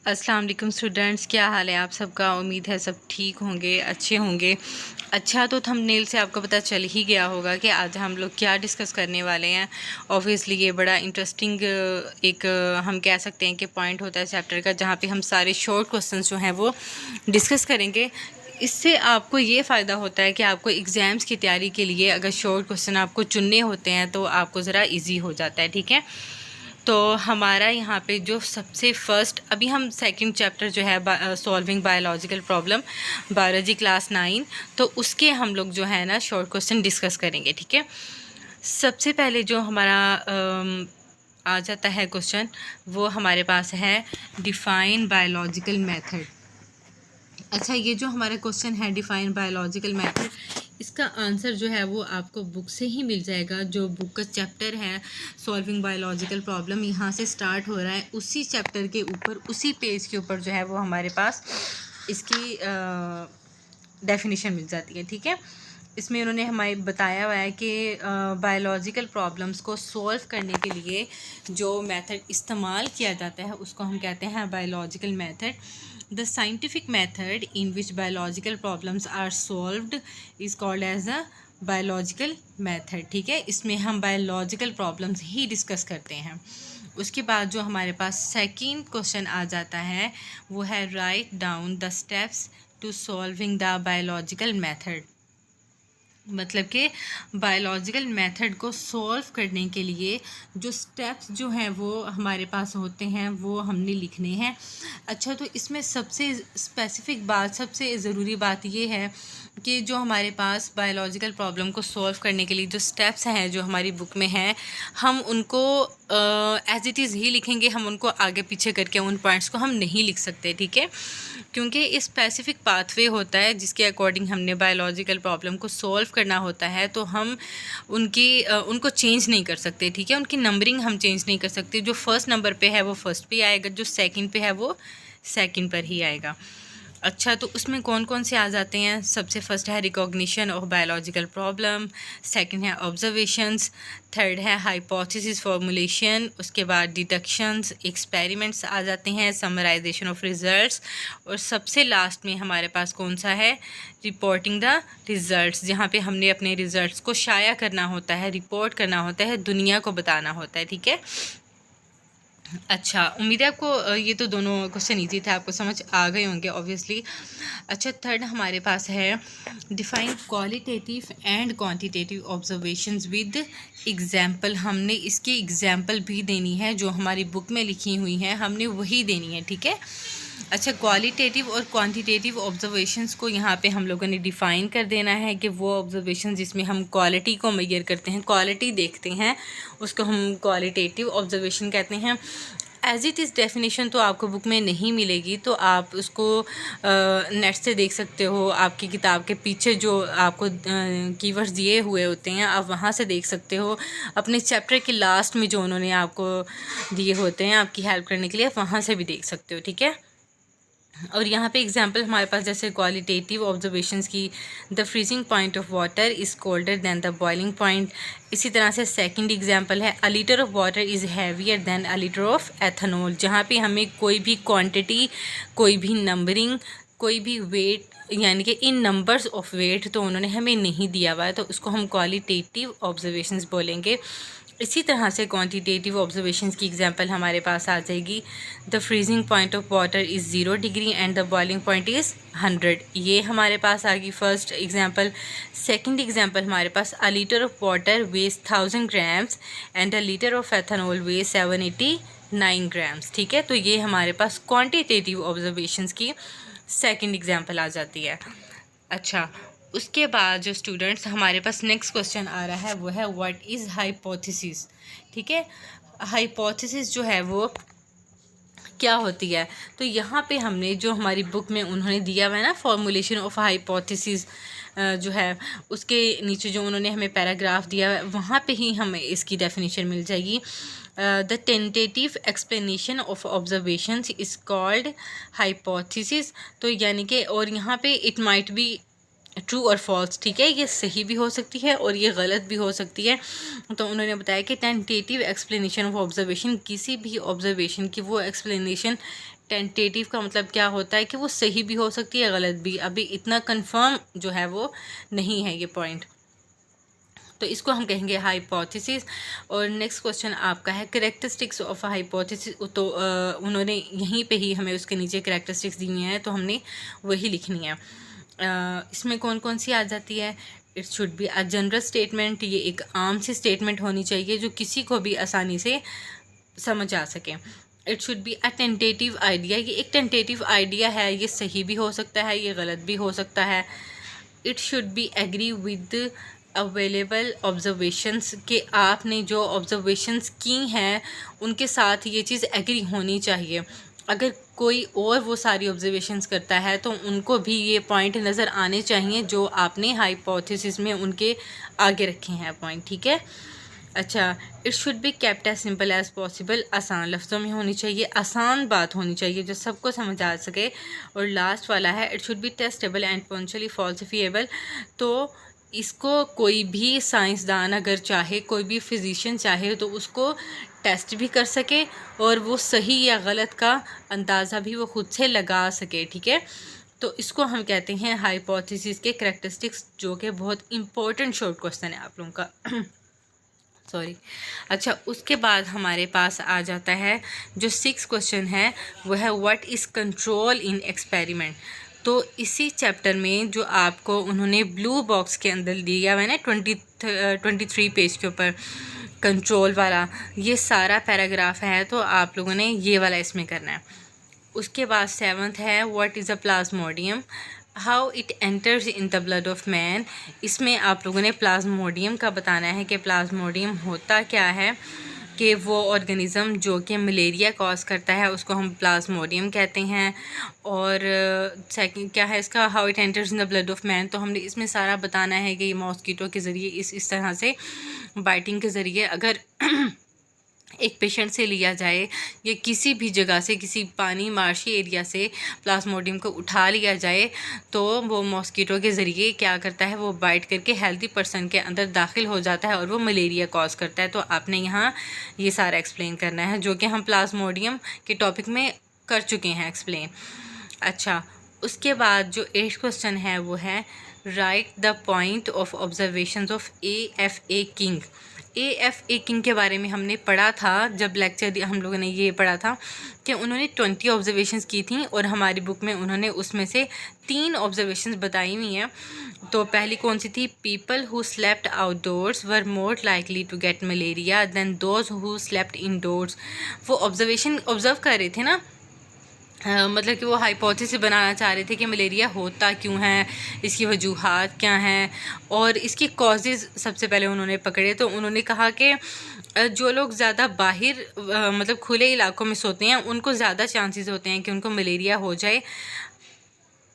अस्सलाम वालेकुम स्टूडेंट्स, क्या हाल है आप सबका। उम्मीद है सब ठीक होंगे, अच्छे होंगे। अच्छा, तो थंबनेल से आपको पता चल ही गया होगा कि आज हम लोग क्या डिस्कस करने वाले हैं। ऑब्वियसली ये बड़ा इंटरेस्टिंग एक हम कह सकते हैं कि पॉइंट होता है चैप्टर का, जहाँ पे हम सारे शॉर्ट क्वेश्चंस जो हैं वो डिस्कस करेंगे। इससे आपको ये फ़ायदा होता है कि आपको एग्ज़ाम्स की तैयारी के लिए अगर शॉर्ट क्वेश्चन आपको चुनने होते हैं तो आपको ज़रा ईजी हो जाता है, ठीक है। तो हमारा यहाँ पे जो सबसे फर्स्ट, अभी हम सेकंड चैप्टर जो है solving biological problem, biology class 9, तो उसके हम लोग जो है ना शॉर्ट क्वेश्चन डिस्कस करेंगे, ठीक है। सबसे पहले जो हमारा आ जाता है क्वेश्चन, वो हमारे पास है डिफाइन बायोलॉजिकल मेथड। अच्छा, ये जो हमारा क्वेश्चन है डिफाइन बायोलॉजिकल मेथड, इसका आंसर जो है वो आपको बुक से ही मिल जाएगा। जो बुक का चैप्टर है सॉल्विंग बायोलॉजिकल प्रॉब्लम, यहाँ से स्टार्ट हो रहा है, उसी चैप्टर के ऊपर, उसी पेज के ऊपर जो है वो हमारे पास इसकी डेफिनेशन मिल जाती है, ठीक है। इसमें उन्होंने हमें बताया हुआ है कि बायोलॉजिकल प्रॉब्लम्स को सॉल्व करने के लिए जो मेथड इस्तेमाल किया जाता है उसको हम कहते हैं biological method. The scientific method in which biological problems are solved is called as a biological method, ठीक है। इसमें हम biological problems ही डिस्कस करते हैं। उसके बाद जो हमारे पास सेकंड क्वेश्चन आ जाता है वो है write down the steps to solving the biological method. मतलब कि बायोलॉजिकल मेथड को सॉल्व करने के लिए जो स्टेप्स जो हैं वो हमारे पास होते हैं वो हमने लिखने हैं। अच्छा, तो इसमें सबसे स्पेसिफिक बात, सबसे ज़रूरी बात ये है कि जो हमारे पास बायोलॉजिकल प्रॉब्लम को सॉल्व करने के लिए जो स्टेप्स हैं जो हमारी बुक में हैं, हम उनको एज इट इज़ ही लिखेंगे। हम उनको आगे पीछे करके उन पॉइंट्स को हम नहीं लिख सकते, ठीक है, क्योंकि इस स्पेसिफिक पाथवे होता है जिसके अकॉर्डिंग हमने बायोलॉजिकल प्रॉब्लम को सॉल्व करना होता है। तो हम उनको चेंज नहीं कर सकते, ठीक है। उनकी नंबरिंग हम चेंज नहीं कर सकते। जो फर्स्ट नंबर पे है वो फर्स्ट पे आएगा, जो सेकंड पे है वो सेकंड पर ही आएगा। अच्छा, तो उसमें कौन कौन से आ जाते हैं। सबसे फर्स्ट है recognition of biological problem, second है ऑब्जर्वेशंस, थर्ड है हाइपोथेसिस फॉर्मुलेशन, उसके बाद डिडक्शंस, एक्सपेरिमेंट्स आ जाते हैं, समराइजेशन ऑफ रिजल्ट्स, और सबसे लास्ट में हमारे पास कौन सा है, रिपोर्टिंग द रिजल्ट्स, जहाँ पे हमने अपने रिजल्ट्स को शाया करना होता है, रिपोर्ट करना होता है, दुनिया को बताना होता है, ठीक है। अच्छा, उम्मीद है आपको ये तो दोनों क्वेश्चन ईजी थे, आपको समझ आ गए होंगे ऑब्वियसली। अच्छा, थर्ड हमारे पास है define qualitative and quantitative observations with example. हमने इसकी एग्जाम्पल भी देनी है, जो हमारी बुक में लिखी हुई हैं हमने वही देनी है, ठीक है। अच्छा, क्वालिटेटिव और क्वांटिटेटिव ऑब्जर्वेशंस को यहाँ पे हम लोगों ने डिफ़ाइन कर देना है कि वो ऑब्जर्वेशन जिसमें हम क्वालिटी को मेजर करते हैं, क्वालिटी देखते हैं, उसको हम क्वालिटेटिव ऑब्जर्वेशन कहते हैं। एज इट इज़ डेफिनेशन तो आपको बुक में नहीं मिलेगी, तो आप उसको नेट से देख सकते हो। आपकी किताब के पीछे जो आपको कीवर्ड्स दिए हुए होते हैं, आप वहाँ से देख सकते हो। अपने चैप्टर के लास्ट में जो उन्होंने आपको दिए होते हैं आपकी हेल्प करने के लिए, आप वहाँ से भी देख सकते हो, ठीक है। और यहाँ पे एग्जांपल हमारे पास जैसे क्वालिटेटिव ऑब्जर्वेशंस की, the freezing point of water is colder than the boiling point. इसी तरह से सेकंड एग्जांपल है a litre of water is heavier than a litre of ethanol, जहाँ पे हमें कोई भी क्वांटिटी, कोई भी नंबरिंग, कोई भी वेट, यानी कि इन नंबर्स ऑफ वेट तो उन्होंने हमें नहीं दिया हुआ है, तो उसको हम क्वालिटेटिव ऑब्जर्वेशंस बोलेंगे। इसी तरह से क्वांटिटेटिव ऑब्जर्वेशंस की एग्जांपल हमारे पास आ जाएगी, the freezing point of water is 0 degree and the boiling point is 100। ये हमारे पास आ गई फर्स्ट एग्जांपल। सेकंड एग्जांपल हमारे पास a litre of water weighs 1000 grams and a litre of ethanol weighs 789 grams, ठीक है। तो ये हमारे पास क्वांटिटेटिव ऑब्जर्वेशंस की सेकंड एग्जांपल आ जाती है। अच्छा, उसके बाद जो स्टूडेंट्स हमारे पास नेक्स्ट क्वेश्चन आ रहा है वो है व्हाट इज़ हाइपोथेसिस, ठीक है। हाइपोथेसिस जो है वो क्या होती है, तो यहाँ पे हमने जो हमारी बुक में उन्होंने दिया हुआ है ना, फॉर्मूलेशन ऑफ हाइपोथेसिस जो है, उसके नीचे जो उन्होंने हमें पैराग्राफ दिया है वहाँ पे ही हमें इसकी डेफिनेशन मिल जाएगी। The tentative explanation of observations is called hypothesis. तो यानी कि, और यहाँ पे इट माइट बी ट्रू और फॉल्स, ठीक है, ये सही भी हो सकती है और ये गलत भी हो सकती है। तो उन्होंने बताया कि टेंटेटिव एक्सप्लेनेशन ऑफ ऑब्जर्वेशन, किसी भी ऑब्जर्वेशन की वो एक्सप्लेनेशन, टेंटेटिव का मतलब क्या होता है कि वो सही भी हो सकती है गलत भी, अभी इतना कंफर्म जो है वो नहीं है ये पॉइंट, तो इसको हम कहेंगे हाइपोथेसिस। और नेक्स्ट क्वेश्चन आपका है करेक्टरिस्टिक्स ऑफ हाइपोथेसिस, तो उन्होंने यहीं पे ही हमें उसके नीचे करेक्टरिस्टिक्स दी हैं, तो हमने वही लिखनी है। इसमें कौन कौन सी आ जाती है? It should be a general statement, ये एक आम सी स्टेटमेंट होनी चाहिए जो किसी को भी आसानी से समझ आ सके। It should be a tentative idea, ये एक टेंटेटिव आइडिया है, ये सही भी हो सकता है, ये गलत भी हो सकता है। It should be agree with available observations, के आपने जो ऑब्जर्वेशंस की हैं उनके साथ ये चीज़ एग्री होनी चाहिए। अगर कोई और वो सारी ऑब्जर्वेशंस करता है तो उनको भी ये पॉइंट नज़र आने चाहिए जो आपने हाइपोथेसिस में उनके आगे रखे हैं पॉइंट, ठीक है। अच्छा, it should be kept as simple as possible, आसान लफ्ज़ों में होनी चाहिए, आसान बात होनी चाहिए जो सबको समझ आ सके। और लास्ट वाला है it should be testable and potentially falsifiable, तो इसको कोई भी साइंसदान अगर चाहे, कोई भी फिजिशियन चाहे तो उसको टेस्ट भी कर सके और वो सही या गलत का अंदाज़ा भी वो खुद से लगा सके, ठीक है। तो इसको हम कहते हैं हाइपोथेसिस के करैक्टरिस्टिक्स, जो कि बहुत इंपॉर्टेंट शॉर्ट क्वेश्चन है आप लोगों का सॉरी। अच्छा, उसके बाद हमारे पास आ जाता है जो 6 क्वेश्चन है, वो है what is control in experiment. तो इसी चैप्टर में जो आपको उन्होंने ब्लू बॉक्स के अंदर दिया हुआ है ना 23 पेज के ऊपर कंट्रोल वाला, ये सारा पैराग्राफ है, तो आप लोगों ने ये वाला इसमें करना है। उसके बाद 7th है what is a Plasmodium, how it enters in the blood of man. इसमें आप लोगों ने प्लाज्मोडियम का बताना है कि प्लाज्मोडियम होता क्या है, कि वो ऑर्गेनिज़म जो कि मलेरिया कॉज करता है उसको हम प्लाज्मोडियम कहते हैं। और सेकंड क्या है इसका, how it enters in the blood of man, तो हमने इसमें सारा बताना है कि मॉस्कीटो के ज़रिए इस तरह से बाइटिंग के ज़रिए अगर एक पेशेंट से लिया जाए या किसी भी जगह से, किसी पानी मार्शी एरिया से प्लाज्मोडियम को उठा लिया जाए, तो वो मॉस्कीटो के ज़रिए क्या करता है, वो बाइट करके हेल्दी पर्सन के अंदर दाखिल हो जाता है और वो मलेरिया कॉज करता है। तो आपने यहाँ ये सारा एक्सप्लेन करना है, जो कि हम प्लाज्मोडियम के टॉपिक में कर चुके हैं एक्सप्लेन। अच्छा, उसके बाद जो 8th क्वेश्चन है वो है right the point of observations of AFA king. AFA king के बारे में हमने पढ़ा था जब लेक्चर हम लोगों ने ये पढ़ा था कि उन्होंने 20 ऑब्जर्वेशंस की थी और हमारी बुक में उन्होंने उसमें से 3 ऑब्जर्वेशंस बताई हुई हैं। तो पहली कौन सी थी, people who slept outdoors were more likely to get malaria than those who slept indoors. वो ऑब्जर्वेशन ऑब्जर्व कर रहे थे ना, मतलब कि वो हाइपोथेसिस बनाना चाह रहे थे कि मलेरिया होता क्यों है, इसकी वजूहात क्या हैं और इसकी कॉजेज़ सबसे पहले उन्होंने पकड़े। तो उन्होंने कहा कि जो लोग ज़्यादा बाहर मतलब खुले इलाकों में सोते हैं उनको ज़्यादा चांसेस होते हैं कि उनको मलेरिया हो जाए,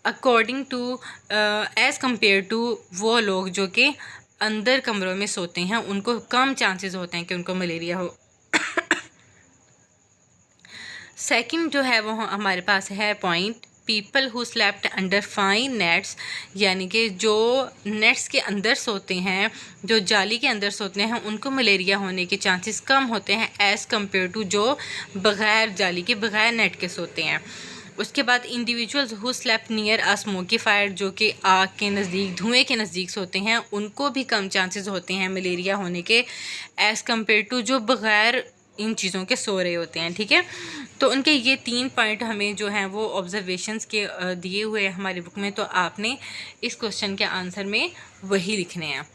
according to as compare to वो लोग जो कि अंदर कमरों में सोते हैं, उनको कम चांसेस होते हैं कि उनको मलेरिया हो। सेकंड जो है वो हमारे पास है point, people who slept under fine nets, यानी कि जो नेट्स के अंदर सोते हैं, जो जाली के अंदर सोते हैं, उनको मलेरिया होने के चांसेस कम होते हैं एज़ कम्पेयर टू जो बग़ैर जाली के, बग़ैर नेट के सोते हैं। उसके बाद individuals who slept near a smoky fire, जो कि आग के नज़दीक, धुएँ के नज़दीक सोते हैं, उनको भी कम चांसेस होते हैं मलेरिया होने के एज़ कम्पेयर टू जो बग़ैर इन चीज़ों के सो रहे होते हैं, ठीक है। तो उनके ये 3 पॉइंट हमें जो हैं वो ऑब्जर्वेशंस के दिए हुए हैं हमारी बुक में, तो आपने इस क्वेश्चन के आंसर में वही लिखने हैं।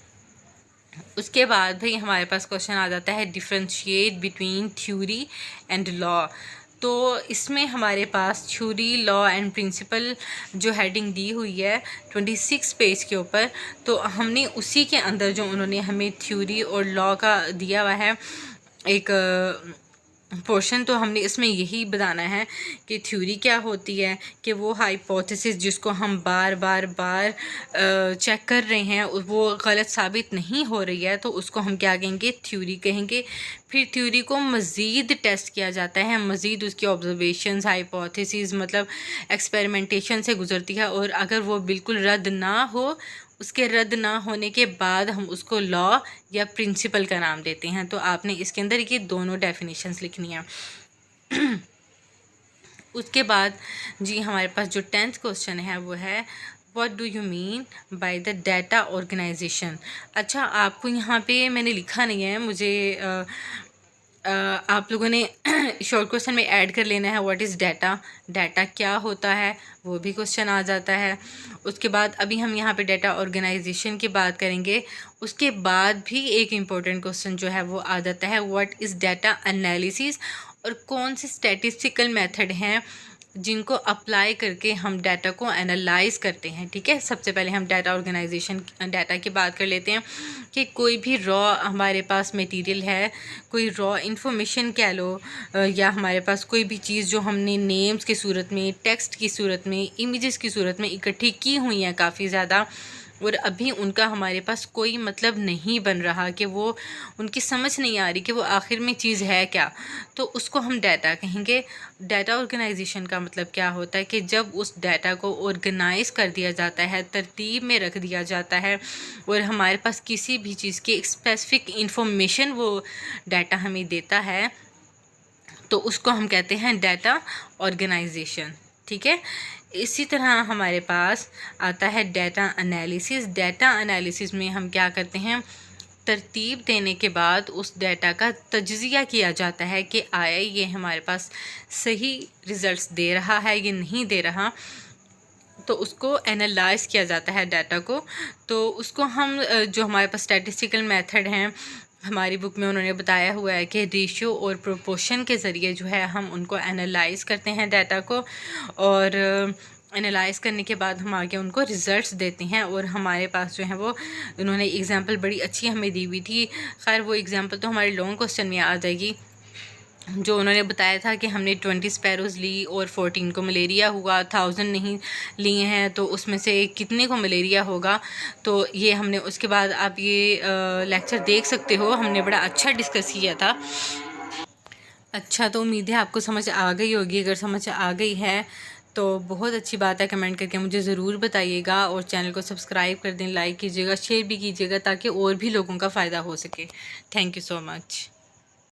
उसके बाद भाई हमारे पास क्वेश्चन आ जाता है differentiate between theory and law. तो इसमें हमारे पास थ्योरी, लॉ एंड प्रिंसिपल जो हेडिंग दी हुई है 26 पेज के ऊपर, तो हमने उसी के अंदर जो उन्होंने हमें थ्योरी और लॉ का दिया हुआ है एक पोर्शन तो हमने इसमें यही बताना है कि थ्योरी क्या होती है, कि वो हाइपोथेसिस जिसको हम बार बार चेक कर रहे हैं वो गलत साबित नहीं हो रही है, तो उसको हम क्या कहेंगे, थ्योरी कहेंगे। फिर थ्योरी को मज़ीद टेस्ट किया जाता है, मज़ीद उसकी ऑब्जर्वेशंस, हाइपोथेसिस मतलब एक्सपेरिमेंटेशन से गुजरती है, और अगर वो बिल्कुल रद्द ना हो, उसके रद्द ना होने के बाद हम उसको लॉ या प्रिंसिपल का नाम देते हैं। तो आपने इसके अंदर ये दोनों डेफिनेशंस लिखनी है। उसके बाद जी हमारे पास जो 10th क्वेश्चन है वो है, what do you mean by the data organisation. अच्छा, आपको यहाँ पे मैंने लिखा नहीं है, मुझे आप लोगों ने शॉर्ट क्वेश्चन में ऐड कर लेना है, व्हाट इज़ डाटा, डाटा क्या होता है, वो भी क्वेश्चन आ जाता है। उसके बाद अभी हम यहाँ पे डाटा ऑर्गेनाइजेशन की बात करेंगे। उसके बाद भी एक इम्पोर्टेंट क्वेश्चन जो है वो आ जाता है, व्हाट इज़ डाटा एनालिसिस, और कौन से स्टैटिस्टिकल मेथड हैं जिनको अप्लाई करके हम डाटा को एनालाइज करते हैं। ठीक है, सबसे पहले हम डाटा ऑर्गेनाइजेशन, डाटा की बात कर लेते हैं कि कोई भी रॉ हमारे पास मटेरियल है, कोई रॉ इन्फॉर्मेशन कह लो, या हमारे पास कोई भी चीज़ जो हमने नेम्स की सूरत में, टेक्स्ट की सूरत में, इमेजेस की सूरत में इकट्ठी की हुई हैं काफ़ी ज़्यादा, और अभी उनका हमारे पास कोई मतलब नहीं बन रहा, कि वो उनकी समझ नहीं आ रही कि वो आखिर में चीज़ है क्या, तो उसको हम डाटा कहेंगे। डाटा ऑर्गेनाइजेशन का मतलब क्या होता है कि जब उस डाटा को ऑर्गेनाइज कर दिया जाता है, तरतीब में रख दिया जाता है, और हमारे पास किसी भी चीज़ की एक स्पेसिफिक इंफॉर्मेशन वो डाटा हमें देता है, तो उसको हम कहते हैं डाटा ऑर्गेनाइजेशन। ठीक है, इसी तरह हमारे पास आता है डाटा एनालिसिस। डाटा एनालिसिस में हम क्या करते हैं, तरतीब देने के बाद उस डाटा का तज्ज़िया किया जाता है कि आया ये हमारे पास सही रिज़ल्ट्स दे रहा है, ये नहीं दे रहा, तो उसको एनालाइज किया जाता है डाटा को। तो उसको हम जो हमारे पास स्टैटिस्टिकल मेथड हैं, हमारी बुक में उन्होंने बताया हुआ है कि रेशियो और प्रोपोर्शन के ज़रिए जो है हम उनको एनालाइज करते हैं डाटा को, और एनालाइज करने के बाद हम आगे उनको रिज़ल्ट्स देते हैं। और हमारे पास जो है वो उन्होंने एग्ज़ाम्पल बड़ी अच्छी हमें दी हुई थी। खैर वो एग्ज़ाम्पल तो हमारे लॉन्ग क्वेश्चन में आ जाएगी। जो उन्होंने बताया था कि हमने 20 स्पैरोज़ ली और 14 को मलेरिया हुआ, 1000 नहीं लिए हैं, तो उसमें से कितने को मलेरिया होगा। तो ये हमने, उसके बाद आप ये लेक्चर देख सकते हो, हमने बड़ा अच्छा डिस्कस किया था। अच्छा, तो उम्मीद है आपको समझ आ गई होगी। अगर समझ आ गई है तो बहुत अच्छी बात है, कमेंट करके मुझे ज़रूर बताइएगा, और चैनल को सब्सक्राइब कर दें, लाइक कीजिएगा, शेयर भी कीजिएगा, ताकि और भी लोगों का फ़ायदा हो सके। Thank you so much.